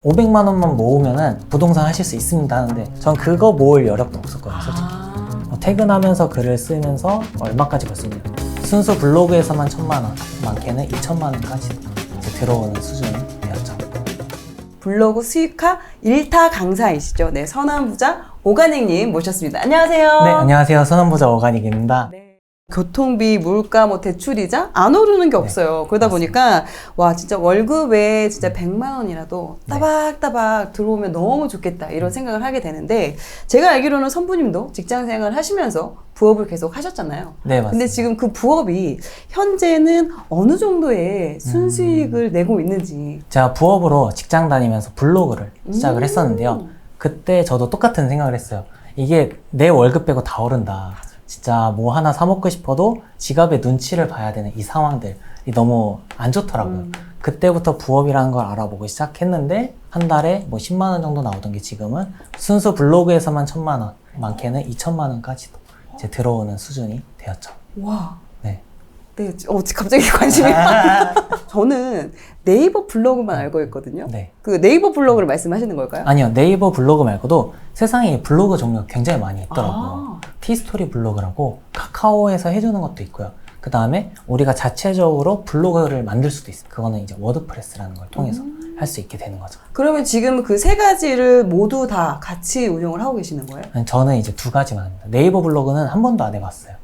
500만 원만 모으면은 부동산 하실 수 있습니다 하는데 전 그거 모을 여력도 없었거든요, 솔직히. 퇴근하면서 글을 쓰면서 얼마까지 벌 수 있냐. 순수 블로그에서만 1,000만 원, 많게는 2,000만 원까지 이제 들어오는 수준이 되었죠. 블로그 수익화 1타 강사이시죠. 네, 선한부자 오가닉님 모셨습니다. 안녕하세요. 네, 안녕하세요. 선한부자 오가닉입니다. 네. 교통비, 물가, 대출이자 안 오르는 게 없어요. 그러다 보니까 와 진짜 월급에 진짜 100만 원이라도 따박따박 들어오면 너무 좋겠다 이런 생각을 하게 되는데, 제가 알기로는 선부님도 직장생활 하시면서 부업을 계속 하셨잖아요. 네, 맞습니다. 근데 지금 그 부업이 현재는 어느 정도의 순수익을 내고 있는지. 제가 부업으로 직장 다니면서 블로그를 시작을 했었는데요. 그때 저도 똑같은 생각을 했어요. 이게 내 월급 빼고 다 오른다. 진짜 뭐 하나 사 먹고 싶어도 지갑에 눈치를 봐야 되는 이 상황들이 너무 안 좋더라고요. 그때부터 부업이라는 걸 알아보고 시작했는데 한 달에 뭐 10만 원 정도 나오던 게 지금은 순수 블로그에서만 1,000만 원, 많게는 2,000만 원까지도 이제 들어오는 수준이 되었죠. 와. 네. 네, 갑자기 관심이 저는 네이버 블로그만 알고 있거든요. 네. 그 네이버 블로그를 말씀하시는 걸까요? 아니요, 네이버 블로그 말고도 세상에 블로그 종류가 굉장히 많이 있더라고요. 티스토리 블로그라고 카카오에서 해주는 것도 있고요. 그 다음에 우리가 자체적으로 블로그를 만들 수도 있어요. 그거는 이제 워드프레스라는 걸 통해서 할 수 있게 되는 거죠. 그러면 지금 그 세 가지를 모두 다 같이 운영을 하고 계시는 거예요? 저는 이제 두 가지만 합니다. 네이버 블로그는 한 번도 안 해봤어요.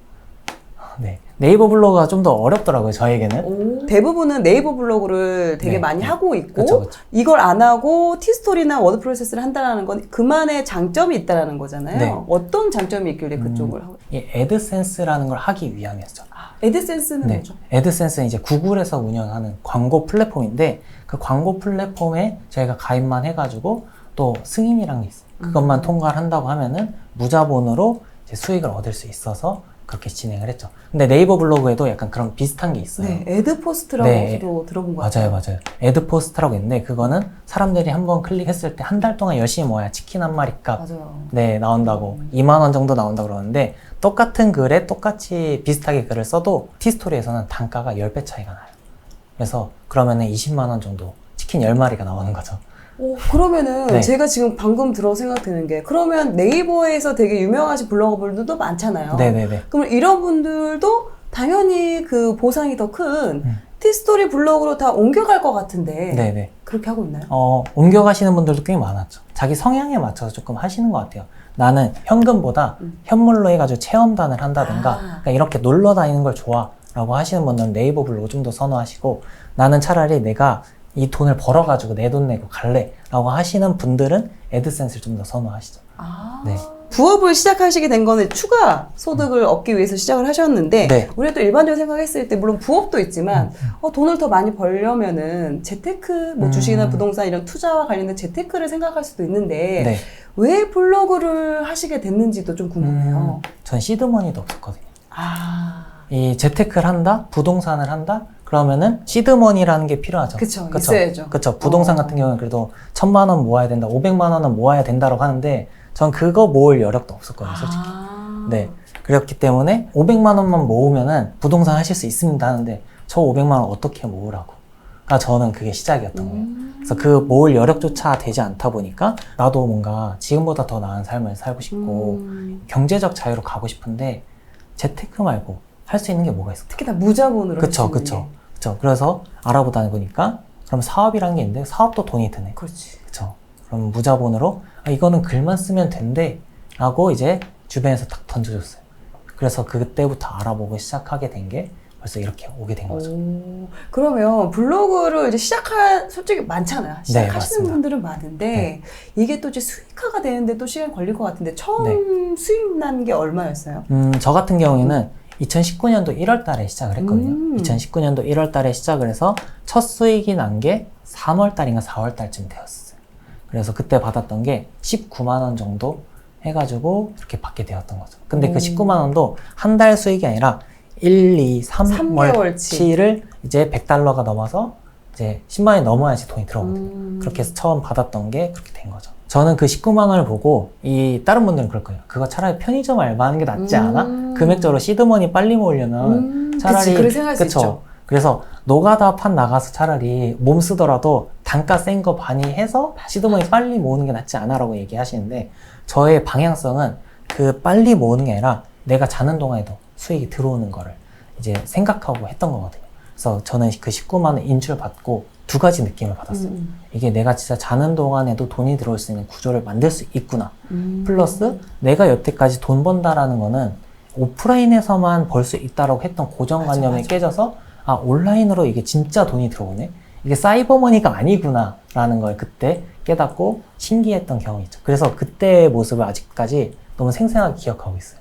네. 네이버 블로그가 좀 더 어렵더라고요, 저에게는. 대부분은 네이버 블로그를 되게 많이 하고 있고, 그쵸. 이걸 안 하고 티스토리나 워드프레스를 한다는 건 그만의 장점이 있다는 거잖아요. 네. 어떤 장점이 있길래 그쪽을 하고? 이 애드센스라는 걸 하기 위함이었죠. 애드센스는 네. 뭐죠? 애드센스는 이제 구글에서 운영하는 광고 플랫폼인데, 그 광고 플랫폼에 저희가 가입만 해가지고 또 승인이라는 게 있어요. 그것만 통과를 한다고 하면은 무자본으로 이제 수익을 얻을 수 있어서 그렇게 진행을 했죠. 근데 네이버 블로그에도 약간 그런 비슷한 게 있어요. 네, 애드포스트라고 네. 들어본 것 같아요. 맞아요. 애드포스트라고 있는데 그거는 사람들이 한번 클릭했을 때 한 달 동안 열심히 모아야 치킨 한 마리 값 맞아요. 네, 나온다고 2만 원 정도 나온다고 그러는데, 똑같은 글에 똑같이 비슷하게 글을 써도 티스토리에서는 단가가 10배 차이가 나요. 그래서 그러면은 20만 원 정도 치킨 10마리가 나오는 거죠. 그러면은 네. 제가 지금 방금 들어 생각드는 게, 그러면 네이버에서 되게 유명하신 블로거분들도 많잖아요. 네네네. 그럼 이런 분들도 당연히 그 보상이 더 큰 티스토리 블로그로 다 옮겨갈 것 같은데 네네. 그렇게 하고 있나요? 옮겨가시는 분들도 꽤 많았죠. 자기 성향에 맞춰서 조금 하시는 것 같아요. 나는 현금보다 현물로 해가지고 체험단을 한다든가, 그러니까 이렇게 놀러 다니는 걸 좋아라고 하시는 분들은 네이버 블로그 좀 더 선호하시고, 나는 차라리 내가 이 돈을 벌어가지고 내 돈 내고 갈래 라고 하시는 분들은 애드센스를 좀 더 선호하시죠. 네. 부업을 시작하시게 된 거는 추가 소득을 얻기 위해서 시작을 하셨는데, 네. 우리가 또 일반적으로 생각했을 때 물론 부업도 있지만 돈을 더 많이 벌려면은 재테크, 뭐 주식이나 부동산 이런 투자와 관련된 재테크를 생각할 수도 있는데 네. 왜 블로그를 하시게 됐는지도 좀 궁금해요. 전 시드머니도 없었거든요. 아, 이 재테크를 한다? 부동산을 한다? 그러면은 시드머니라는 게 필요하죠. 그쵸, 있어야죠. 그쵸. 부동산 같은 경우는 그래도 1,000만 원 모아야 된다, 500만 원은 모아야 된다고 하는데, 전 그거 모을 여력도 없었거든요, 솔직히. 네. 그렇기 때문에 500만 원만 모으면은 부동산 하실 수 있습니다 하는데, 저 500만 원 어떻게 모으라고. 그러니까 저는 그게 시작이었던 거예요. 그래서 그 모을 여력조차 되지 않다 보니까 나도 뭔가 지금보다 더 나은 삶을 살고 싶고 경제적 자유로 가고 싶은데 재테크 말고 할 수 있는 게 뭐가 있을까? 특히 다 무자본으로. 그쵸. 그래서 알아보다 보니까 그럼 사업이라는 게 있는데, 사업도 돈이 드네. 그렇지. 그쵸. 그럼 무자본으로 이거는 글만 쓰면 된대 라고 이제 주변에서 딱 던져줬어요. 그래서 그때부터 알아보고 시작하게 된 게 벌써 이렇게 오게 된 거죠. 그러면 블로그를 이제 솔직히 많잖아요. 시작하시는 맞습니다. 분들은 많은데 이게 또 이제 수익화가 되는데 또 시간이 걸릴 것 같은데, 처음 수익 난 게 얼마였어요? 저 같은 경우에는 2019년도 1월 달에 시작을 했거든요. 2019년도 1월 달에 시작을 해서 첫 수익이 난 게 3월 달인가 4월 달쯤 되었어요. 그래서 그때 받았던 게 19만 원 정도 해가지고 이렇게 받게 되었던 거죠. 근데 그 19만 원도 한 달 수익이 아니라 1, 2, 3개월치를 이제 100달러가 넘어서 이제 10만 원이 넘어야지 돈이 들어오거든요. 그렇게 해서 처음 받았던 게 그렇게 된 거죠. 저는 그 19만 원을 보고, 다른 분들은 그럴 거예요. 그거 차라리 편의점 알바하는 게 낫지 않아? 금액적으로 시드머니 빨리 모으려면 차라리. 그치, 그렇게 생각할 수 있죠. 그래서 노가다 판 나가서 차라리 몸 쓰더라도 단가 센 거 많이 해서 시드머니 빨리 모으는 게 낫지 않아 라고 얘기하시는데 저의 방향성은 그 빨리 모으는 게 아니라 내가 자는 동안에도 수익이 들어오는 거를 이제 생각하고 했던 거거든요. 그래서 저는 그 19만 원 인출 받고 두 가지 느낌을 받았어요. 이게 내가 진짜 자는 동안에도 돈이 들어올 수 있는 구조를 만들 수 있구나. 플러스 내가 여태까지 돈 번다라는 거는 오프라인에서만 벌 수 있다라고 했던 고정관념이 깨져서 아 온라인으로 이게 진짜 돈이 들어오네. 이게 사이버머니가 아니구나 라는 걸 그때 깨닫고 신기했던 경험이 있죠. 그래서 그때의 모습을 아직까지 너무 생생하게 기억하고 있어요.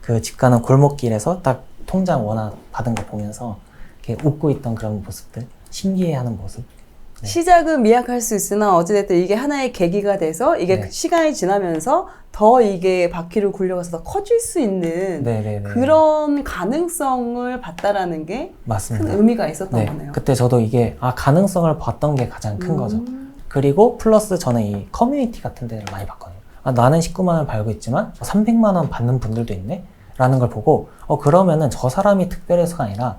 그 집 가는 골목길에서 딱 통장 원화 받은 거 보면서 이렇게 웃고 있던 그런 모습들, 신기해하는 모습. 네. 시작은 미약할 수 있으나 어찌됐든 이게 하나의 계기가 돼서 이게 네. 시간이 지나면서 더 이게 바퀴를 굴려가서 더 커질 수 있는 네네네. 그런 가능성을 봤다라는 게 큰 맞습니다. 의미가 있었던 네. 거네요. 그때 저도 이게 가능성을 봤던 게 가장 큰 거죠. 그리고 플러스 저는 이 커뮤니티 같은 데를 많이 봤거든요. 나는 19만 원 벌고 있지만 300만 원 받는 분들도 있네? 라는 걸 보고 그러면은 저 사람이 특별해서가 아니라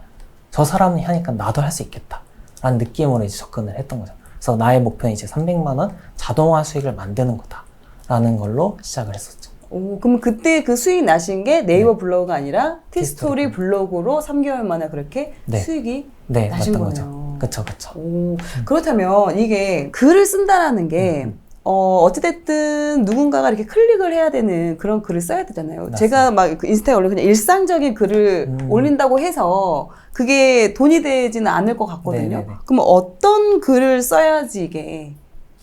저 사람이 하니까 나도 할 수 있겠다 라는 느낌으로 이제 접근을 했던 거죠. 그래서 나의 목표는 이제 300만 원 자동화 수익을 만드는 거다 라는 걸로 시작을 했었죠. 오, 그럼 그때 그 수익 나신 게 네이버 네. 블로그가 아니라 티스토리 티스토리 블로그로 3개월 만에 그렇게 네. 수익이 네, 나신 맞던 거네요. 거죠. 그쵸. 오, 그렇다면 이게 글을 쓴다라는 게 어찌됐든 누군가가 이렇게 클릭을 해야 되는 그런 글을 써야 되잖아요. 맞습니다. 제가 막 그 인스타에 올려 그냥 일상적인 글을 올린다고 해서 그게 돈이 되지는 않을 것 같거든요. 네네네. 그럼 어떤 글을 써야지 이게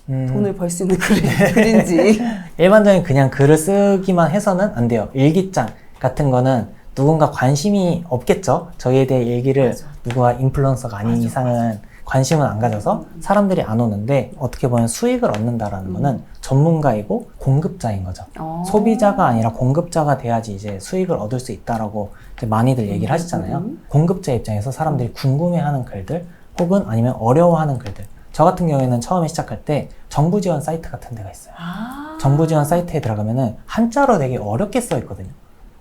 돈을 벌 수 있는 글인지. 일반적인 그냥 글을 쓰기만 해서는 안 돼요. 일기장 같은 거는 누군가 관심이 없겠죠. 저희에 대해 얘기를 맞아. 누가 인플루언서가 아닌 맞아, 이상은 관심은 안 가져서 사람들이 안 오는데 어떻게 보면 수익을 얻는다라는 거는 전문가이고 공급자인 거죠. 소비자가 아니라 공급자가 돼야지 이제 수익을 얻을 수 있다라고 이제 많이들 얘기를 하시잖아요. 공급자 입장에서 사람들이 궁금해하는 글들 혹은 아니면 어려워하는 글들. 저 같은 경우에는 처음에 시작할 때 정부 지원 사이트 같은 데가 있어요. 정부 지원 사이트에 들어가면은 한자로 되게 어렵게 써 있거든요.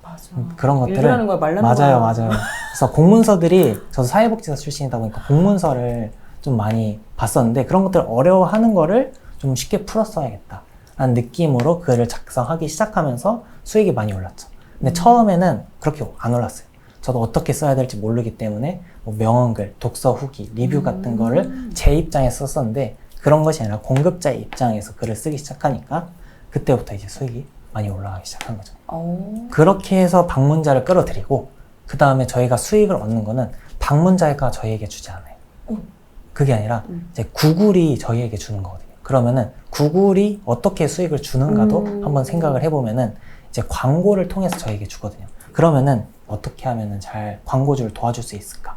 맞아. 그런 것들을 읽으라는 거야, 말라는 맞아요, 거야. 맞아요. 그래서 공문서들이 저도 사회복지사 출신이다 보니까 공문서를 좀 많이 봤었는데 그런 것들 어려워하는 거를 좀 쉽게 풀었어야겠다 라는 느낌으로 글을 작성하기 시작하면서 수익이 많이 올랐죠. 근데 처음에는 그렇게 안 올랐어요. 저도 어떻게 써야 될지 모르기 때문에 뭐 명언글, 독서 후기, 리뷰 같은 거를 제 입장에서 썼었는데 그런 것이 아니라 공급자의 입장에서 글을 쓰기 시작하니까 그때부터 이제 수익이 많이 올라가기 시작한 거죠. 그렇게 해서 방문자를 끌어들이고 그 다음에 저희가 수익을 얻는 거는 방문자가 저희에게 주지 않아요. 그게 아니라 이제 구글이 저희에게 주는 거거든요. 그러면은 구글이 어떻게 수익을 주는가도 한번 생각을 해보면은 이제 광고를 통해서 저희에게 주거든요. 그러면은 어떻게 하면은 잘 광고주를 도와줄 수 있을까?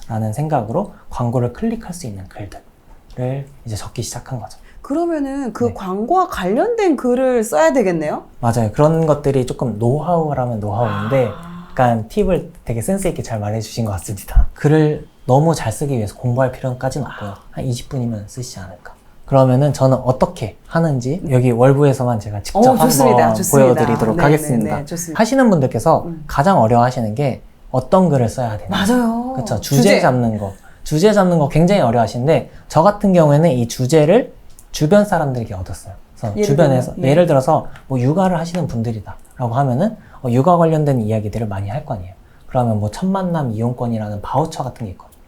라는 생각으로 광고를 클릭할 수 있는 글들을 이제 적기 시작한 거죠. 그러면은 그 네. 광고와 관련된 글을 써야 되겠네요? 맞아요. 그런 것들이 조금 노하우라면 노하우인데 약간 팁을 되게 센스 있게 잘 말해주신 것 같습니다. 글을 너무 잘 쓰기 위해서 공부할 필요까지는 없고요. 한 20분이면 쓰시지 않을까. 그러면은 저는 어떻게 하는지 여기 월부에서만 제가 직접 한번 좋습니다. 보여드리도록 네, 하겠습니다. 네, 네, 좋습니다. 하시는 분들께서 가장 어려워하시는 게 어떤 글을 써야 되나. 맞아요. 그렇죠. 주제 잡는 거. 주제 잡는 거 굉장히 어려워하시는데 저 같은 경우에는 이 주제를 주변 사람들에게 얻었어요. 그래서 예를 주변에서 들면, 예를 들어서 뭐 육아를 하시는 분들이다 라고 하면은 육아 관련된 이야기들을 많이 할 거 아니에요. 그러면 뭐 첫 만남 이용권이라는 바우처 같은 게 있거든요.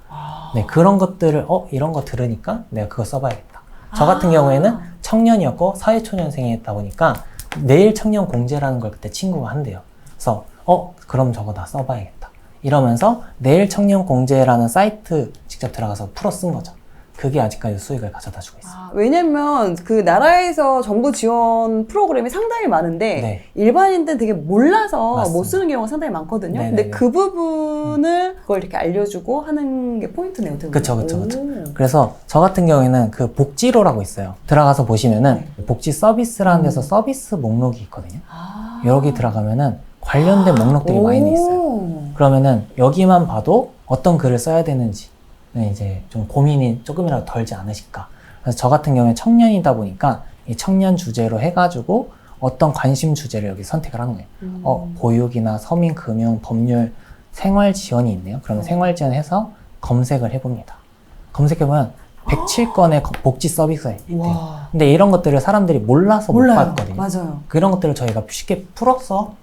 네, 그런 것들을 이런 거 들으니까 내가 그거 써봐야겠다. 저 같은 경우에는 청년이었고 사회초년생이었다 보니까 내일 청년 공제라는 걸 그때 친구가 한대요. 그래서 그럼 저거 다 써봐야겠다. 이러면서 내일 청년 공제라는 사이트 직접 들어가서 풀어 쓴 거죠. 그게 아직까지 수익을 가져다 주고 있어요. 왜냐면 그 나라에서 정부 지원 프로그램이 상당히 많은데 네. 일반인들은 되게 몰라서 맞습니다. 못 쓰는 경우가 상당히 많거든요. 네네네. 근데 그 부분을 그걸 이렇게 알려주고 하는 게 포인트네요. 어떻게 보면. 그쵸, 그쵸, 그쵸. 그래서 저 같은 경우에는 그 복지로라고 있어요. 들어가서 보시면은 복지 서비스라는 데서 서비스 목록이 있거든요. 여기 들어가면은 관련된 목록들이 많이 있어요. 그러면은 여기만 봐도 어떤 글을 써야 되는지 이제 좀 고민이 조금이라도 덜지 않으실까. 그래서 저 같은 경우에 청년이다 보니까 이 청년 주제로 해가지고 어떤 관심 주제를 여기 선택을 하는 거예요. 보육이나 서민, 금융, 법률, 생활 지원이 있네요. 그러면 생활 지원해서 검색을 해봅니다. 검색해보면 107건의 복지 서비스가 있대요. 와. 근데 이런 것들을 사람들이 몰라서 못 몰라요. 받거든요. 맞아요. 그런 것들을 저희가 쉽게 풀어서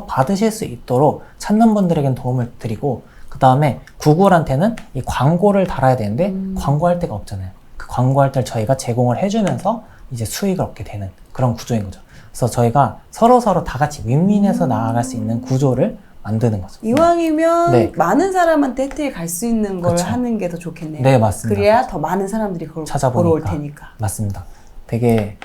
받으실 수 있도록 찾는 분들에겐 도움을 드리고, 그 다음에 구글한테는 이 광고를 달아야 되는데 광고할 데가 없잖아요. 그 광고할 때를 저희가 제공을 해주면서 이제 수익을 얻게 되는 그런 구조인 거죠. 그래서 저희가 서로 다 같이 윈윈해서 나아갈 수 있는 구조를 만드는 거죠. 이왕이면 네. 많은 사람한테 혜택이 갈 수 있는 걸 그쵸. 하는 게 더 좋겠네요. 네, 맞습니다. 그래야 더 많은 사람들이 그걸 찾아보니까. 보러 올 테니까. 맞습니다. 되게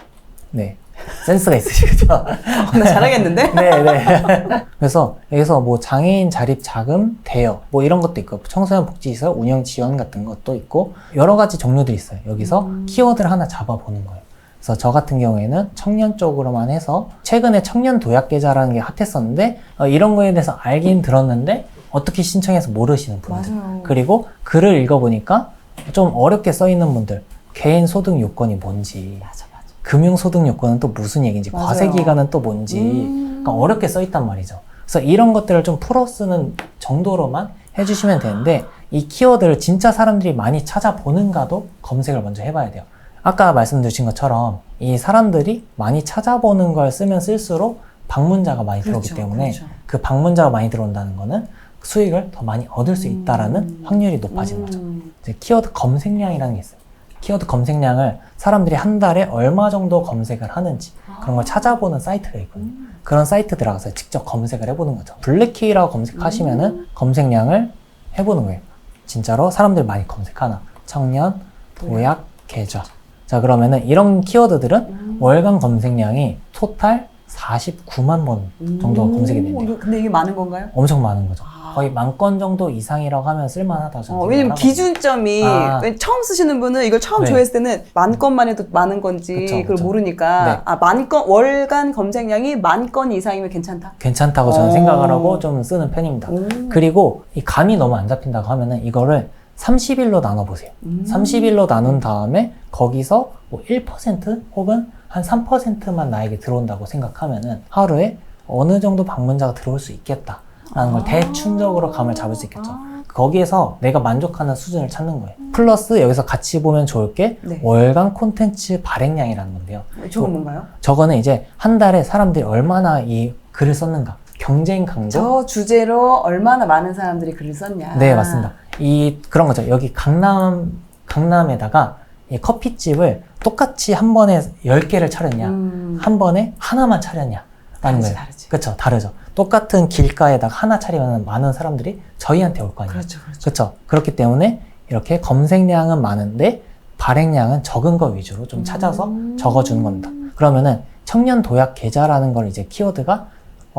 센스가 있으시죠? 나 잘하겠는데? 네. 그래서 여기서 뭐 장애인 자립 자금 대여 뭐 이런 것도 있고, 청소년 복지시설 운영 지원 같은 것도 있고, 여러 가지 종류들이 있어요. 여기서 키워드를 하나 잡아보는 거예요. 그래서 저 같은 경우에는 청년 쪽으로만 해서, 최근에 청년 도약 계좌라는 게 핫했었는데 이런 거에 대해서 알긴 들었는데 어떻게 신청해서 모르시는 분들, 맞아요. 그리고 글을 읽어보니까 좀 어렵게 써 있는 분들, 개인 소득 요건이 뭔지, 맞아. 금융 소득 요건은 또 무슨 얘기인지, 맞아요. 과세 기간은 또 뭔지, 그러니까 어렵게 써 있단 말이죠. 그래서 이런 것들을 좀 풀어 쓰는 정도로만 해주시면 되는데, 이 키워드를 진짜 사람들이 많이 찾아보는가도 검색을 먼저 해봐야 돼요. 아까 말씀드린 것처럼 이 사람들이 많이 찾아보는 걸 쓰면 쓸수록 방문자가 많이 들어오기 때문에 그 방문자가 많이 들어온다는 거는 수익을 더 많이 얻을 수 있다라는 확률이 높아지는 거죠. 이제 키워드 검색량이라는 게 있어요. 키워드 검색량을 사람들이 한 달에 얼마 정도 검색을 하는지 그런 걸 찾아보는 사이트가 있거든요. 그런 사이트 들어가서 직접 검색을 해보는 거죠. 블랙키라고 검색하시면은 검색량을 해보는 거예요. 진짜로 사람들이 많이 검색하나? 청년, 도약, 계좌. 자, 그러면은 이런 키워드들은 월간 검색량이 토탈 49만 번 정도 검색이 된대요. 근데 이게 많은 건가요? 엄청 많은 거죠. 거의 10,000건 정도 이상이라고 하면 쓸만하다. 왜냐면 기준점이 처음 쓰시는 분은 이걸 처음 조회했을 때는 10,000건만 해도 많은 건지 그걸 모르니까 10,000건 월간 검색량이 10,000건 이상이면 괜찮다? 괜찮다고 저는 생각을 하고 좀 쓰는 편입니다. 그리고 이 감이 너무 안 잡힌다고 하면은 이거를 30일로 나눠보세요. 30일로 나눈 다음에 거기서 뭐 1% 혹은 한 3%만 나에게 들어온다고 생각하면은 하루에 어느 정도 방문자가 들어올 수 있겠다 라는 걸 대충적으로 감을 잡을 수 있겠죠. 거기에서 내가 만족하는 수준을 찾는 거예요. 플러스 여기서 같이 보면 좋을 게 월간 콘텐츠 발행량이라는 건데요. 저건 뭔가요? 저거는 이제 한 달에 사람들이 얼마나 이 글을 썼는가, 경쟁 강도. 저 주제로 얼마나 많은 사람들이 글을 썼냐. 네, 맞습니다. 그런 거죠. 여기 강남에다가 이 커피집을 똑같이 한 번에 10개를 차렸냐, 한 번에 하나만 차렸냐 라는 거예요. 다르지. 그렇죠, 다르죠. 똑같은 길가에다가 하나 차리면 많은 사람들이 저희한테 올 거 아니에요. 그렇죠. 그렇기 때문에 이렇게 검색량은 많은데 발행량은 적은 거 위주로 좀 찾아서 적어주는 겁니다. 그러면은 청년 도약 계좌라는 걸 이제 키워드가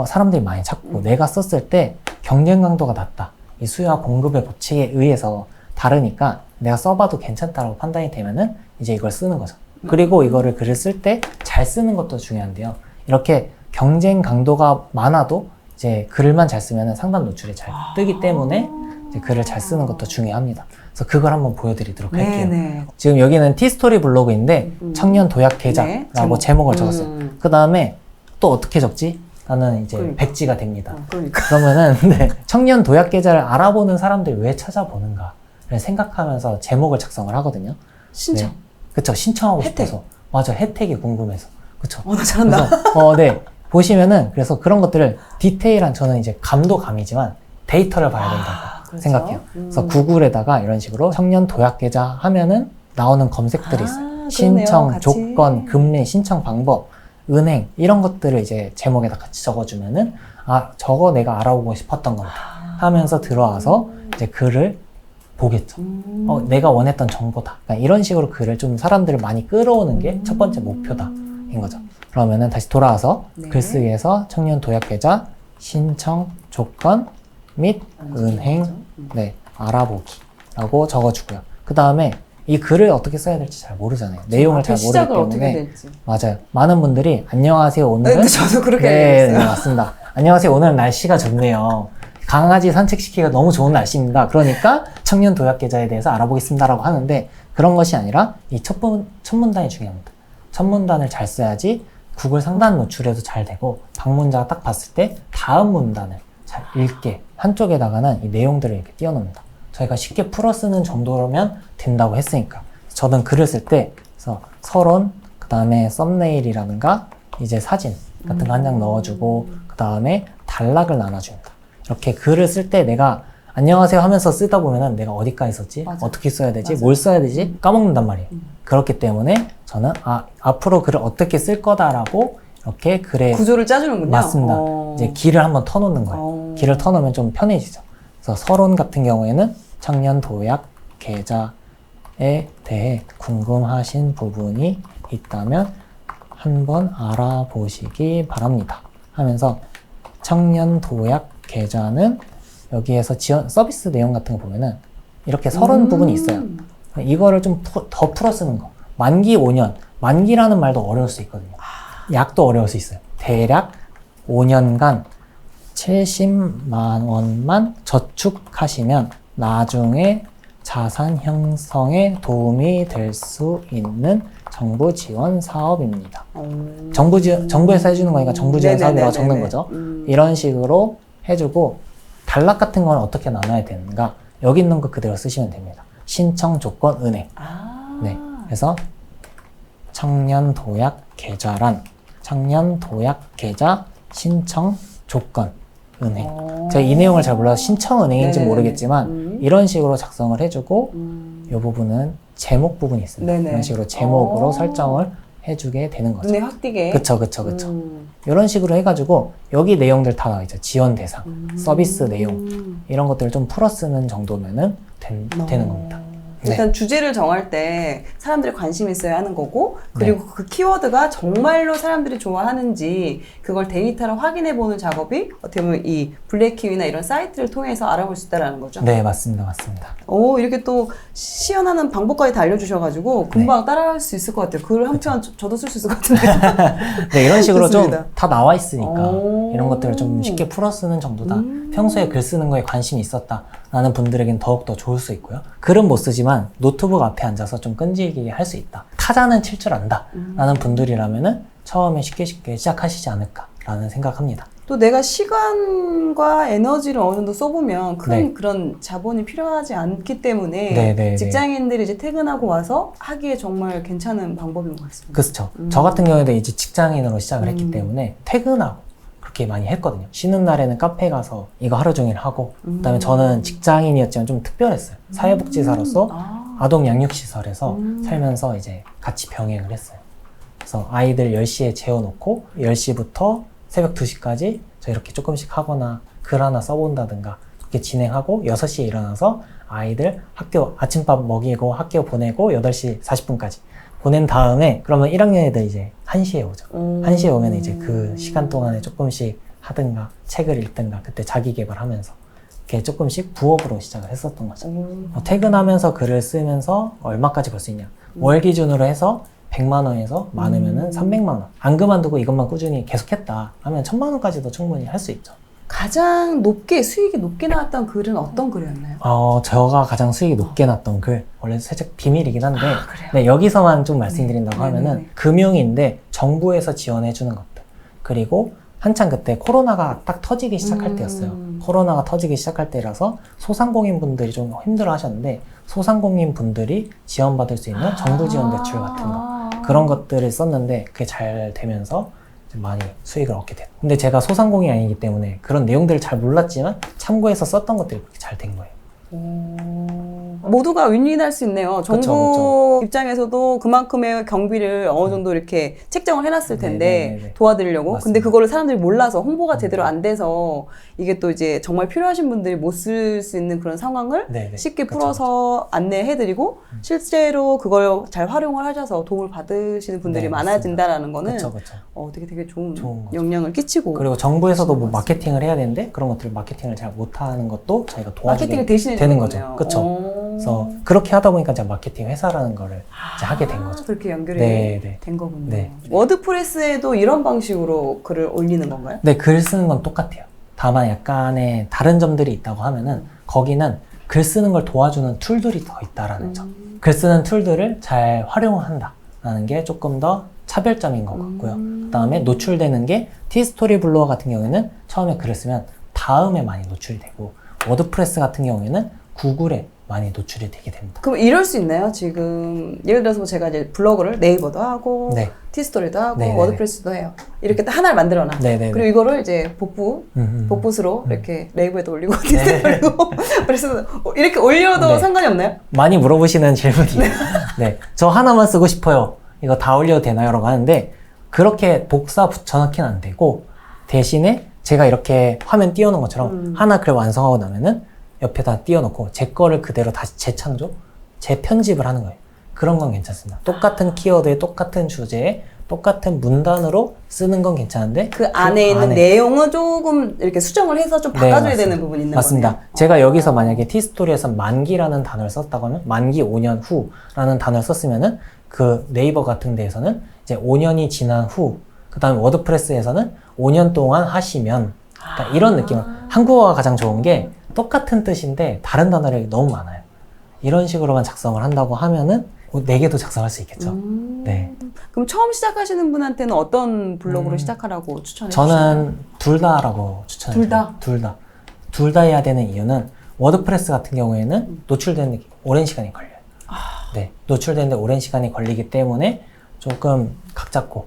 사람들이 많이 찾고 내가 썼을 때 경쟁 강도가 낮다. 이 수요와 공급의 법칙에 의해서 다르니까 내가 써봐도 괜찮다라고 판단이 되면은 이제 이걸 쓰는 거죠. 그리고 이거를 글을 쓸 때 잘 쓰는 것도 중요한데요. 이렇게 경쟁 강도가 많아도 이제 글만 잘 쓰면 상단 노출이 잘 뜨기 때문에 이제 글을 잘 쓰는 것도 중요합니다. 그래서 그걸 한번 보여드리도록 할게요. 네네. 지금 여기는 티스토리 블로그인데 청년 도약 계좌라고 제목을 적었어요. 그 다음에 또 어떻게 적지? 나는 이제 백지가 됩니다. 그러면은 청년 도약 계좌를 알아보는 사람들이 왜 찾아보는가를 생각하면서 제목을 작성을 하거든요. 신청. 그쵸, 신청하고 혜택. 싶어서. 맞아, 혜택이 궁금해서. 그쵸. 나 잘한다. 그래서, 보시면은, 그래서 그런 것들을 디테일한, 저는 이제 감이지만 데이터를 봐야 된다고 생각해요. 그래서 구글에다가 이런 식으로 청년 도약 계좌 하면은 나오는 검색들이 있어요. 신청, 같이. 조건, 금리, 신청 방법, 은행, 이런 것들을 이제 제목에다 같이 적어주면은, 저거 내가 알아보고 싶었던 건데 하면서 들어와서 이제 글을 보겠죠. 내가 원했던 정보다. 그러니까 이런 식으로 글을 좀 사람들을 많이 끌어오는 게 첫 번째 목표다인 거죠. 그러면은 다시 돌아와서 글쓰기에서 청년 도약 계좌, 신청, 조건 및 은행, 알아보기라고 적어주고요. 그 다음에 이 글을 어떻게 써야 될지 잘 모르잖아요. 내용을 잘 모르기 때문에. 맞아요. 많은 분들이 안녕하세요, 오늘은. 저도 그렇게 네, 맞습니다. 안녕하세요, 오늘은 날씨가 좋네요. 강아지 산책시키기가 너무 좋은 날씨입니다. 그러니까 청년 도약 계좌에 대해서 알아보겠습니다라고 하는데 그런 것이 아니라 이 첫 문단이 중요합니다. 첫 문단을 잘 써야지 구글 상단 노출에도 잘 되고 방문자가 딱 봤을 때 다음 문단을 잘 읽게 한쪽에다가는 이 내용들을 이렇게 띄워놓습니다. 저희가 쉽게 풀어 쓰는 정도면 된다고 했으니까. 저는 글을 쓸 때 그래서 서론, 그 다음에 썸네일이라든가 이제 사진 같은 거 한 장 넣어주고 그 다음에 단락을 나눠줍니다. 이렇게 글을 쓸 때 내가 안녕하세요 하면서 쓰다 보면은 내가 어디까지 썼지? 맞아. 어떻게 써야 되지? 맞아. 뭘 써야 되지? 까먹는단 말이에요. 그렇기 때문에 저는 앞으로 글을 어떻게 쓸 거다라고 이렇게 글에 구조를 짜주는군요. 맞습니다. 이제 길을 한번 터놓는 거예요. 길을 터놓으면 좀 편해지죠. 그래서 서론 같은 경우에는 청년 도약 계좌에 대해 궁금하신 부분이 있다면 한번 알아보시기 바랍니다 하면서 청년 도약 계좌는 여기에서 지원 서비스 내용 같은 거 보면은 이렇게 서론 부분이 있어요. 이거를 좀 더 풀어 쓰는 거. 만기 5년. 만기라는 말도 어려울 수 있거든요. 약도 어려울 수 있어요. 대략 5년간 70만 원만 저축하시면 나중에 자산 형성에 도움이 될 수 있는 정부 지원 사업입니다. 정부에서 해주는 거니까 정부 지원 사업이라고 적는 거죠. 이런 식으로 해주고 단락 같은 건 어떻게 나눠야 되는가? 여기 있는 거 그대로 쓰시면 됩니다. 신청 조건 은행. 네. 그래서 청년 도약 계좌란 청년 도약 계좌 신청 조건 은행. 제가 이 내용을 잘 몰라서 신청 은행인지 모르겠지만 이런 식으로 작성을 해주고 이 부분은 제목 부분이 있습니다. 이런 식으로 제목으로 설정을 해주게 되는 거죠. 눈에 확 띄게. 그쵸. 이런 식으로 해가지고 여기 내용들 다 나와있죠. 지원 대상, 서비스 내용 이런 것들을 좀 풀어 쓰는 정도면은 되는 겁니다. 일단 주제를 정할 때 사람들이 관심 있어야 하는 거고 그리고 그 키워드가 정말로 사람들이 좋아하는지 그걸 데이터로 확인해 보는 작업이 어떻게 보면 이 블랙키위나 이런 사이트를 통해서 알아볼 수 있다는 거죠. 네, 맞습니다. 오, 이렇게 또 시연하는 방법까지 다 알려주셔가지고 금방 따라할 수 있을 것 같아요. 글 한 편 저도 쓸 수 있을 것 같은데. 네, 이런 식으로 좀 좋습니다. 다 나와 있으니까 이런 것들을 좀 쉽게 풀어 쓰는 정도다. 평소에 글 쓰는 거에 관심이 있었다라는 분들에겐 더욱더 좋을 수 있고요. 글은 못 쓰지만 노트북 앞에 앉아서 좀 끈질기게 할 수 있다. 타자는 칠 줄 안다 라는 분들이라면은 처음에 쉽게 시작하시지 않을까라는 생각합니다. 또 내가 시간과 에너지를 어느 정도 써보면 큰 네. 그런 자본이 필요하지 않기 때문에 네. 직장인들이 이제 퇴근하고 와서 하기에 정말 괜찮은 방법인 것 같습니다. 그렇죠. 저 같은 경우에도 이제 직장인으로 시작을 했기 때문에 퇴근하고 그렇게 많이 했거든요. 쉬는 날에는 카페 가서 이거 하루 종일 하고 그다음에 저는 직장인이었지만 좀 특별했어요. 사회복지사로서 아동 양육시설에서 살면서 이제 같이 병행을 했어요. 그래서 아이들 10시에 재워놓고 10시부터 새벽 2시까지 저 이렇게 조금씩 하거나 글 하나 써본다든가 그렇게 진행하고 6시에 일어나서 아이들 학교 아침밥 먹이고 학교 보내고 8시 40분까지 보낸 다음에 그러면 1학년 애들 이제 1시에 오죠. 1시에 오면 이제 그 시간 동안에 조금씩 하든가 책을 읽든가 그때 자기 개발하면서 이렇게 조금씩 부업으로 시작을 했었던 거죠. 퇴근하면서 글을 쓰면서 얼마까지 벌 수 있냐. 월 기준으로 해서 100만 원에서 많으면은 300만 원. 안 그만두고 이것만 꾸준히 계속했다 하면 1000만 원까지도 충분히 할 수 있죠. 가장 수익이 높게 나왔던 글은 어떤 글이었나요? 제가 가장 수익이 높게 났던 글, 원래 살짝 비밀이긴 한데, 그래요? 네, 여기서만 좀 말씀드린다고 네네네. 하면은, 금융인데 정부에서 지원해주는 것들. 그리고 한창 그때 코로나가 딱 터지기 시작할 때였어요. 코로나가 터지기 시작할 때라서 소상공인 분들이 좀 힘들어 하셨는데, 소상공인 분들이 지원받을 수 있는 정부 지원 대출 같은 거, 그런 것들을 썼는데, 그게 잘 되면서, 많이 수익을 얻게 돼요. 근데 제가 소상공인이 아니기 때문에 그런 내용들을 잘 몰랐지만 참고해서 썼던 것들이 그렇게 잘 된 거예요. 모두가 윈윈할 수 있네요. 정부 입장에서도 그만큼의 경비를 어느 정도 이렇게 책정을 해놨을 텐데 네네네네. 도와드리려고. 맞습니다. 근데 그거를 사람들이 몰라서 홍보가 제대로 안 돼서 이게 또 이제 정말 필요하신 분들이 못 쓸 수 있는 그런 상황을 네네. 쉽게 그쵸, 풀어서 안내해드리고 실제로 그걸 잘 활용을 하셔서 도움을 받으시는 분들이 네, 많아진다라는 거는 그쵸. 되게 좋은 거죠. 영향을 끼치고 그리고 정부에서도 뭐 마케팅을 해야 되는데 그런 것들 마케팅을 잘 못하는 것도 저희가 도와주게 마케팅을 대신해 되는 주는 거죠. 거네요. 그렇죠. 그래서 그렇게 하다 보니까 제가 마케팅 회사라는 거를 이제 하게 된 거죠. 그렇게 연결이 네. 된 거군요. 네. 워드프레스에도 이런 방식으로 글을 올리는 건가요? 네, 글 쓰는 건 똑같아요. 다만 약간의 다른 점들이 있다고 하면은 거기는 글 쓰는 걸 도와주는 툴들이 더 있다라는 점. 글 쓰는 툴들을 잘 활용한다라는 게 조금 더 차별점인 것 같고요. 그 다음에 노출되는 게 티스토리 블로어 같은 경우에는 처음에 글을 쓰면 다음에 많이 노출이 되고 워드프레스 같은 경우에는 구글에 많이 노출이 되게 됩니다. 그럼 이럴 수 있나요? 지금 예를 들어서 제가 이제 블로그를 네이버도 하고 네. 티스토리도 하고 네네네. 워드프레스도 해요. 이렇게 딱 하나를 만들어놔. 네네네. 그리고 이거를 이제 복붙으로 이렇게 네이버에도 올리고 티스토리도 올리고 그래서 이렇게 올려도 네. 상관이 없나요? 많이 물어보시는 질문이에요. 네. 저 하나만 쓰고 싶어요. 이거 다 올려도 되나요? 라고 하는데 그렇게 복사 붙여넣기는 안 되고 대신에 제가 이렇게 화면 띄워놓은 것처럼 하나 글 완성하고 나면은 옆에다 띄워놓고 제 거를 그대로 다시 재창조, 재편집을 하는 거예요. 그런 건 괜찮습니다. 똑같은 키워드에 똑같은 주제에 똑같은 문단으로 쓰는 건 괜찮은데 그 안에 있는 내용은 조금 이렇게 수정을 해서 좀 바꿔줘야 되는 부분이 있는 맞습니다. 거네요. 제가 여기서 만약에 티스토리에서 만기라는 단어를 썼다고 하면 만기 5년 후라는 단어를 썼으면은 그 네이버 같은 데에서는 이제 5년이 지난 후, 그 다음에 워드프레스에서는 5년 동안 하시면, 그러니까 이런 느낌은 한국어가 가장 좋은 게 똑같은 뜻인데 다른 단어들이 너무 많아요. 이런 식으로만 작성을 한다고 하면은 4개도 작성할 수 있겠죠. 네. 그럼 처음 시작하시는 분한테는 어떤 블로그로 시작하라고 추천해 주시나요? 저는 둘 다라고 추천해요. 둘 다? 둘 다. 둘 다 해야 되는 이유는 워드프레스 같은 경우에는 노출되는 게 오랜 시간이 걸려요. 네. 노출되는데 오랜 시간이 걸리기 때문에 조금 각 잡고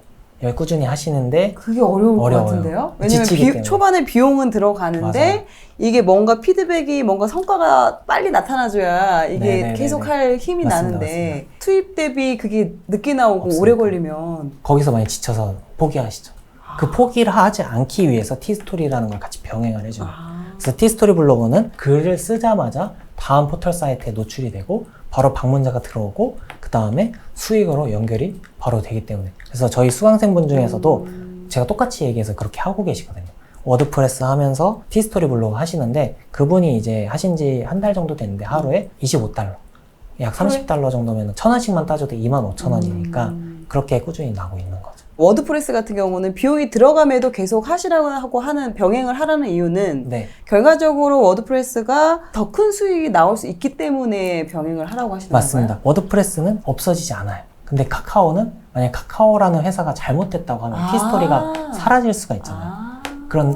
꾸준히 하시는데 그게 어려울 것 어려워요. 같은데요? 지치기 왜냐면 때문에. 초반에 비용은 들어가는데 맞아요. 이게 뭔가 피드백이 뭔가 성과가 빨리 나타나줘야 이게 네네네네. 계속 할 힘이 맞습니다, 나는데 맞습니다. 투입 대비 그게 늦게 나오고 없으니까. 오래 걸리면 거기서 많이 지쳐서 포기하시죠. 그 포기를 하지 않기 위해서 티스토리라는 걸 같이 병행을 해줘요. 그래서 티스토리 블로그는 글을 쓰자마자 다음 포털 사이트에 노출이 되고 바로 방문자가 들어오고 그 다음에 수익으로 연결이 바로 되기 때문에. 그래서 저희 수강생분 중에서도 제가 똑같이 얘기해서 그렇게 하고 계시거든요. 워드프레스 하면서 티스토리 블로그 하시는데 그분이 이제 하신 지 한 달 정도 됐는데 하루에 25달러, 약 30달러 정도면 1,000원씩만 따져도 25,000원이니까 그렇게 꾸준히 나고 있는 거죠. 워드프레스 같은 경우는 비용이 들어감에도 계속 하시라고 하고 하는 병행을 하라는 이유는 네. 결과적으로 워드프레스가 더 큰 수익이 나올 수 있기 때문에 병행을 하라고 하시는 맞습니다. 건가요? 워드프레스는 없어지지 않아요. 근데 카카오는 만약 카카오라는 회사가 잘못됐다고 하면 티스토리가 사라질 수가 있잖아요.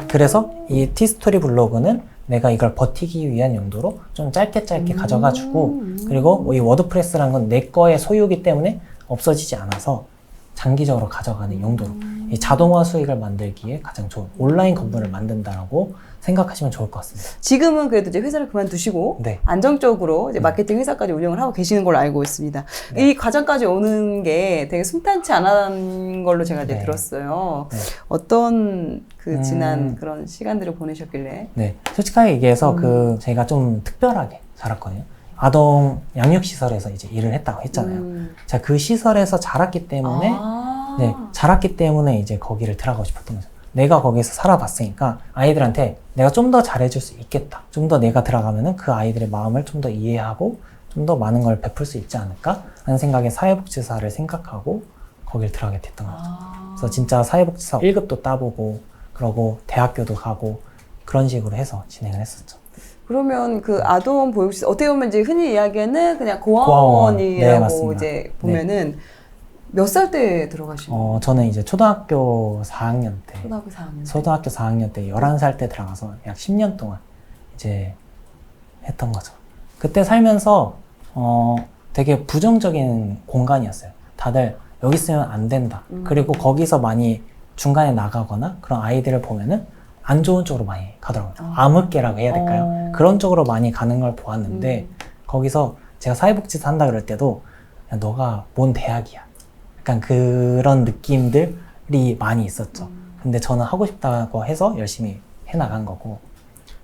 그래서 이 티스토리 블로그는 내가 이걸 버티기 위한 용도로 좀 짧게 가져가주고 그리고 이 워드프레스라는 건 내 거의 소유이기 때문에 없어지지 않아서 장기적으로 가져가는 용도로 이 자동화 수익을 만들기에 가장 좋은 온라인 건물을 만든다라고 생각하시면 좋을 것 같습니다. 지금은 그래도 이제 회사를 그만두시고 네. 안정적으로 이제 마케팅 회사까지 운영을 하고 계시는 걸로 알고 있습니다. 네. 이 과정까지 오는 게 되게 순탄치 않은 걸로 제가 이제 네. 들었어요. 네. 어떤 그 지난 그런 시간들을 보내셨길래? 네, 솔직하게 얘기해서 제가 좀 특별하게 자랐거든요. 아동 양육시설에서 이제 일을 했다고 했잖아요. 제가 그 시설에서 자랐기 때문에, 네, 자랐기 때문에 이제 거기를 들어가고 싶었던 거죠. 내가 거기서 살아봤으니까 아이들한테 내가 좀 더 잘해줄 수 있겠다. 좀 더 내가 들어가면은 그 아이들의 마음을 좀 더 이해하고 좀 더 많은 걸 베풀 수 있지 않을까? 하는 생각에 사회복지사를 생각하고 거길 들어가게 됐던 거죠. 그래서 진짜 사회복지사 1급도 따보고, 그러고 대학교도 가고, 그런 식으로 해서 진행을 했었죠. 그러면 그 아동 보육시설 어떻게 보면 이제 흔히 이야기하는 그냥 고아원. 네, 고아원이라고 맞습니다. 이제 보면은 몇 살 때 들어가신 거예요? 저는 이제 초등학교 4학년 때, 초등학교 4학년. 초등학교 4학년 때 11살 때 들어가서 약 10년 동안 이제 했던 거죠. 그때 살면서 되게 부정적인 공간이었어요. 다들 여기 있으면 안 된다. 그리고 거기서 많이 중간에 나가거나 그런 아이들을 보면은 안 좋은 쪽으로 많이 가더라고요. 암흑계라고 해야 될까요? 그런 쪽으로 많이 가는 걸 보았는데 거기서 제가 사회복지사 한다 그럴 때도 야, 너가 뭔 대학이야. 약간 그런 느낌들이 많이 있었죠. 근데 저는 하고 싶다고 해서 열심히 해나간 거고.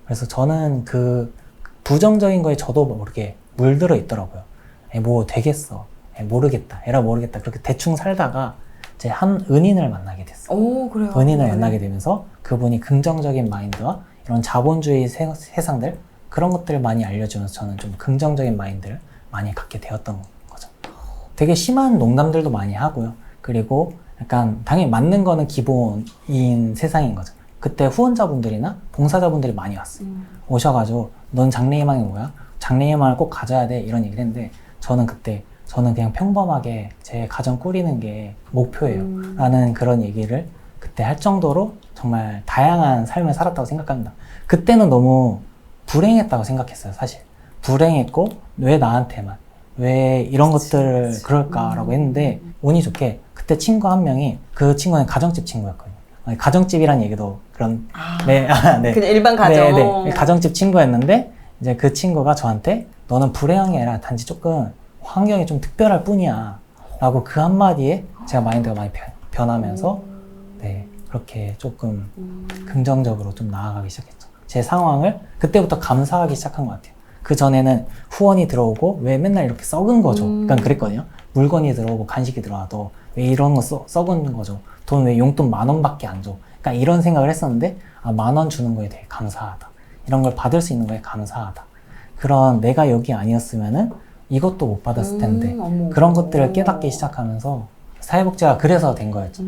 그래서 저는 그 부정적인 거에 저도 모르게 물들어 있더라고요. 뭐 되겠어. 모르겠다. 에라 모르겠다. 그렇게 대충 살다가 이제 한 은인을 만나게 됐어요. 오, 그래요? 은인을 네. 만나게 되면서 그분이 긍정적인 마인드와 이런 자본주의 세상들 그런 것들을 많이 알려주면서 저는 좀 긍정적인 마인드를 많이 갖게 되었던 거죠. 되게 심한 농담들도 많이 하고요. 그리고 약간 당연히 맞는 거는 기본인 세상인 거죠. 그때 후원자분들이나 봉사자분들이 많이 왔어요. 오셔가지고 넌 장래희망이 뭐야? 장래희망을 꼭 가져야 돼 이런 얘기를 했는데 저는 그때 저는 그냥 평범하게 제 가정 꾸리는 게 목표예요 라는 그런 얘기를 그때 할 정도로 정말 다양한 삶을 살았다고 생각합니다. 그때는 너무 불행했다고 생각했어요. 사실 불행했고 왜 나한테만 왜 이런 것들을 그치. 그럴까라고 했는데 운이 좋게 그때 친구 한 명이 그 친구는 가정집 친구였거든요. 아니, 가정집이란 얘기도 그런 네, 네. 그냥 일반 가정. 네, 네. 가정집 친구였는데 이제 그 친구가 저한테 너는 불행한 게 아니라 단지 조금 환경이 좀 특별할 뿐이야 라고 그 한마디에 제가 마인드가 많이 변하면서 네, 그렇게 조금 긍정적으로 좀 나아가기 시작했죠. 제 상황을 그때부터 감사하기 시작한 것 같아요. 그 전에는 후원이 들어오고 왜 맨날 이렇게 썩은 거죠. 약간 그랬거든요. 물건이 들어오고 간식이 들어와도 왜 이런 거 썩은 거죠. 돈 왜 용돈 10,000원밖에 안 줘. 그러니까 이런 생각을 했었는데 아, 10,000원 주는 거에 되게 감사하다. 이런 걸 받을 수 있는 거에 감사하다. 그런 내가 여기 아니었으면은 이것도 못 받았을 텐데 그런 것들을 깨닫기 시작하면서 사회복지가 그래서 된 거였죠.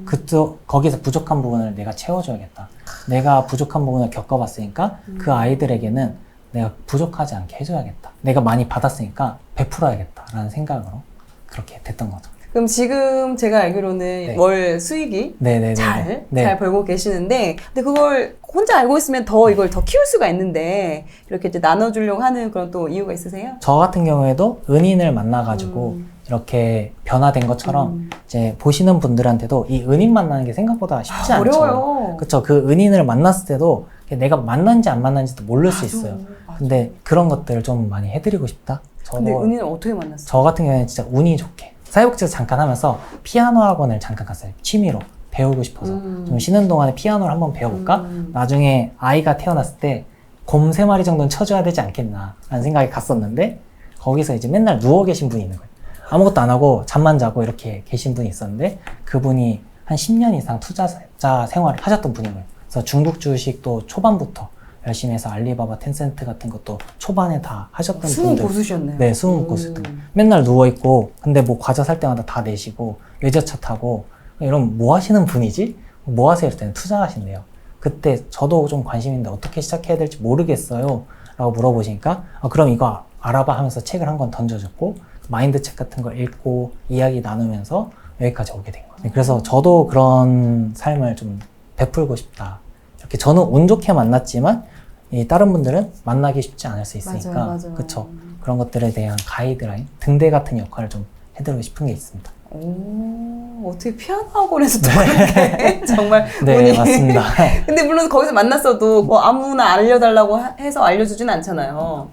그래서 거기서 부족한 부분을 내가 채워줘야겠다. 내가 부족한 부분을 겪어봤으니까 그 아이들에게는 내가 부족하지 않게 해줘야겠다. 내가 많이 받았으니까 베풀어야겠다라는 생각으로 그렇게 됐던 거죠. 그럼 지금 제가 알기로는 네. 월 수익이 네네네. 잘 벌고 계시는데, 근데 그걸 혼자 알고 있으면 더 이걸 더 키울 수가 있는데, 이렇게 이제 나눠주려고 하는 그런 또 이유가 있으세요? 저 같은 경우에도 은인을 만나가지고 이렇게 변화된 것처럼 이제 보시는 분들한테도 이 은인 만나는 게 생각보다 쉽지 않죠. 어려워요. 그쵸. 그 은인을 만났을 때도 내가 만난지 안 만난지도 모를 수 있어요. 근데 그런 것들을 좀 많이 해드리고 싶다. 근데 은인을 어떻게 만났어요? 저 같은 경우에는 진짜 운이 좋게 사회복지에서 잠깐 하면서 피아노 학원을 잠깐 갔어요. 취미로 배우고 싶어서 좀 쉬는 동안에 피아노를 한번 배워볼까? 나중에 아이가 태어났을 때 곰 3마리 정도는 쳐줘야 되지 않겠나 라는 생각이 갔었는데 거기서 이제 맨날 누워 계신 분이 있는 거예요. 아무것도 안 하고 잠만 자고 이렇게 계신 분이 있었는데 그분이 한 10년 이상 투자자 생활을 하셨던 분인 거예요. 그래서 중국 주식도 초반부터 열심히 해서 알리바바, 텐센트 같은 것도 초반에 다 하셨던 숨은 분들. 고수셨네요. 네, 숨은 고수들. 맨날 누워있고, 근데 뭐 과자 살 때마다 다 내시고, 외제차 타고, 이런 뭐 하시는 분이지? 뭐 하세요? 이럴 때는 투자하신대요. 그때 저도 좀 관심 있는데 어떻게 시작해야 될지 모르겠어요. 라고 물어보시니까, 그럼 이거 알아봐 하면서 책을 한 권 던져줬고, 마인드 책 같은 걸 읽고, 이야기 나누면서 여기까지 오게 된 거예요. 그래서 저도 그런 삶을 좀 베풀고 싶다. 이렇게 저는 운 좋게 만났지만 이 다른 분들은 만나기 쉽지 않을 수 있으니까 맞아요. 그쵸. 그런 것들에 대한 가이드라인, 등대 같은 역할을 좀 해드리고 싶은 게 있습니다. 오, 어떻게 피아노 학원에서 또 그렇게 정말 네, 운이. 맞습니다. 근데 물론 거기서 만났어도 뭐 아무나 알려달라고 해서 알려주진 않잖아요.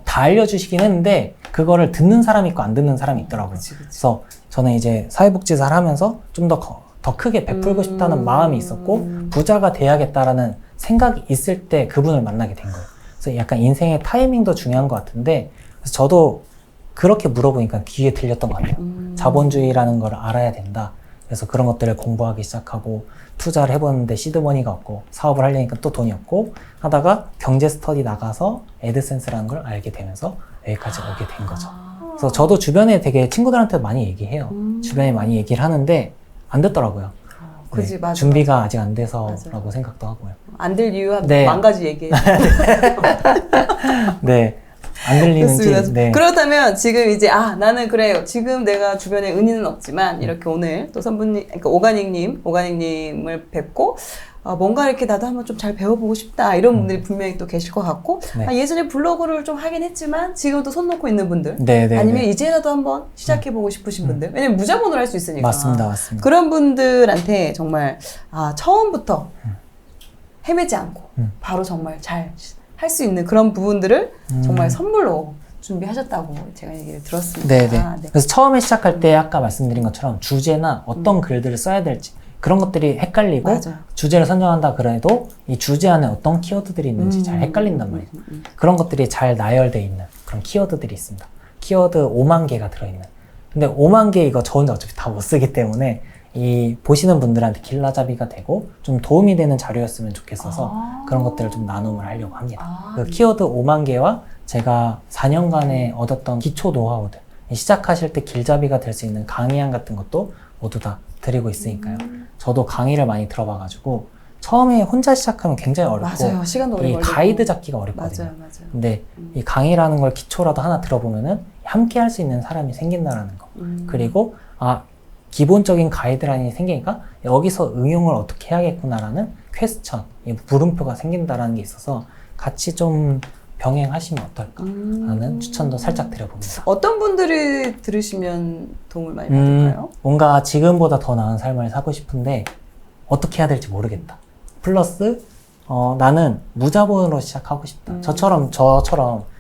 다 알려주시긴 했는데 그거를 듣는 사람이 있고 안 듣는 사람이 있더라고요. 그치. 그래서 저는 이제 사회복지사를 하면서 좀 더 크게 베풀고 싶다는 마음이 있었고 부자가 돼야겠다라는 생각이 있을 때 그분을 만나게 된 거예요. 그래서 약간 인생의 타이밍도 중요한 것 같은데 그래서 저도 그렇게 물어보니까 귀에 들렸던 것 같아요. 자본주의라는 걸 알아야 된다. 그래서 그런 것들을 공부하기 시작하고 투자를 해보는데 시드머니가 없고 사업을 하려니까 또 돈이 없고 하다가 경제 스터디 나가서 애드센스라는 걸 알게 되면서 여기까지 오게 된 거죠. 그래서 저도 주변에 되게 친구들한테 많이 얘기해요. 주변에 많이 얘기를 하는데 안 듣더라고요. 그지, 네, 맞아. 준비가 아직 안 돼서라고 생각도 하고요. 안 될 이유 한 네. 10,000가지 얘기해. 네. 안 들리는지. 네. 그렇다면 지금 이제 나는 그래 지금 내가 주변에 은인은 없지만 이렇게 오늘 또 선부님 그러니까 오가닉님을 뵙고 뭔가 이렇게 나도 한번 좀 잘 배워보고 싶다 이런 분들이 분명히 또 계실 것 같고 네. 예전에 블로그를 좀 하긴 했지만 지금도 손 놓고 있는 분들 네, 네, 아니면 네. 이제라도 한번 시작해보고 싶으신 분들 왜냐면 무자본으로 할 수 있으니까 맞습니다. 그런 분들한테 정말 처음부터 헤매지 않고 바로 정말 잘 할 수 있는 그런 부분들을 정말 선물로 준비하셨다고 제가 얘기를 들었습니다. 네네. 네. 그래서 처음에 시작할 때 아까 말씀드린 것처럼 주제나 어떤 글들을 써야 될지 그런 것들이 헷갈리고 맞아요. 주제를 선정한다 그래도 이 주제 안에 어떤 키워드들이 있는지 잘 헷갈린단 말이에요. 그런 것들이 잘 나열되어 있는 그런 키워드들이 있습니다. 키워드 5만 개가 들어있는. 근데 5만 개 이거 저 혼자 어차피 다 못 쓰기 때문에 이 보시는 분들한테 길라잡이가 되고 좀 도움이 되는 자료였으면 좋겠어서 그런 것들을 좀 나눔을 하려고 합니다. 그 키워드 5만 개와 제가 4년간에 얻었던 기초 노하우들 시작하실 때 길잡이가 될 수 있는 강의안 같은 것도 모두 다 드리고 있으니까요. 저도 강의를 많이 들어봐가지고 처음에 혼자 시작하면 굉장히 어렵고 맞아요. 시간도 오래 이 걸리고. 가이드 잡기가 어렵거든요. 맞아요. 근데 이 강의라는 걸 기초라도 하나 들어보면은 함께 할 수 있는 사람이 생긴다라는 거. 그리고 기본적인 가이드라인이 생기니까 여기서 응용을 어떻게 해야겠구나라는 퀘스천, 물음표가 생긴다라는 게 있어서 같이 좀 병행하시면 어떨까 하는 추천도 살짝 드려봅니다. 어떤 분들이 들으시면 도움을 많이 받을까요? 뭔가 지금보다 더 나은 삶을 살고 싶은데 어떻게 해야 될지 모르겠다. 플러스 나는 무자본으로 시작하고 싶다. 저처럼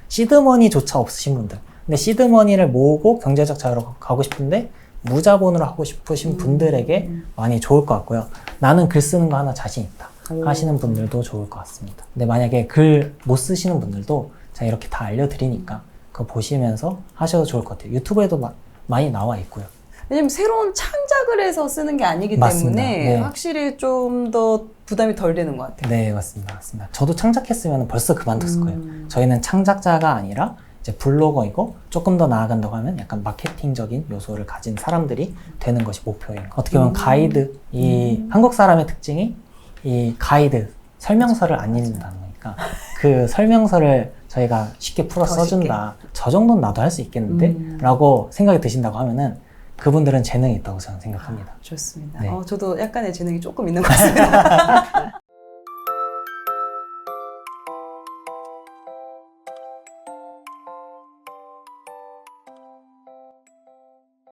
시드머니조차 없으신 분들. 근데 시드머니를 모으고 경제적 자유로 가고 싶은데 무자본으로 하고 싶으신 분들에게 많이 좋을 것 같고요. 나는 글 쓰는 거 하나 자신 있다 하시는 분들도 좋을 것 같습니다. 근데 만약에 글 못 쓰시는 분들도 제가 이렇게 다 알려드리니까 그거 보시면서 하셔도 좋을 것 같아요. 유튜브에도 많이 나와 있고요. 왜냐면 새로운 창작을 해서 쓰는 게 아니기 맞습니다. 때문에 네. 확실히 좀 더 부담이 덜 되는 것 같아요. 네, 맞습니다. 저도 창작했으면 벌써 그만뒀을 거예요. 저희는 창작자가 아니라 이제 블로거이고 조금 더 나아간다고 하면 약간 마케팅적인 요소를 가진 사람들이 되는 것이 목표예요. 어떻게 보면 가이드, 한국 사람의 특징이 이 가이드, 설명서를 안 읽는다는 거니까 그 설명서를 저희가 쉽게 풀어 써준다. 저 정도는 나도 할 수 있겠는데? 라고 생각이 드신다고 하면은 그분들은 재능이 있다고 저는 생각합니다. 좋습니다. 네. 저도 약간의 재능이 조금 있는 것 같습니다.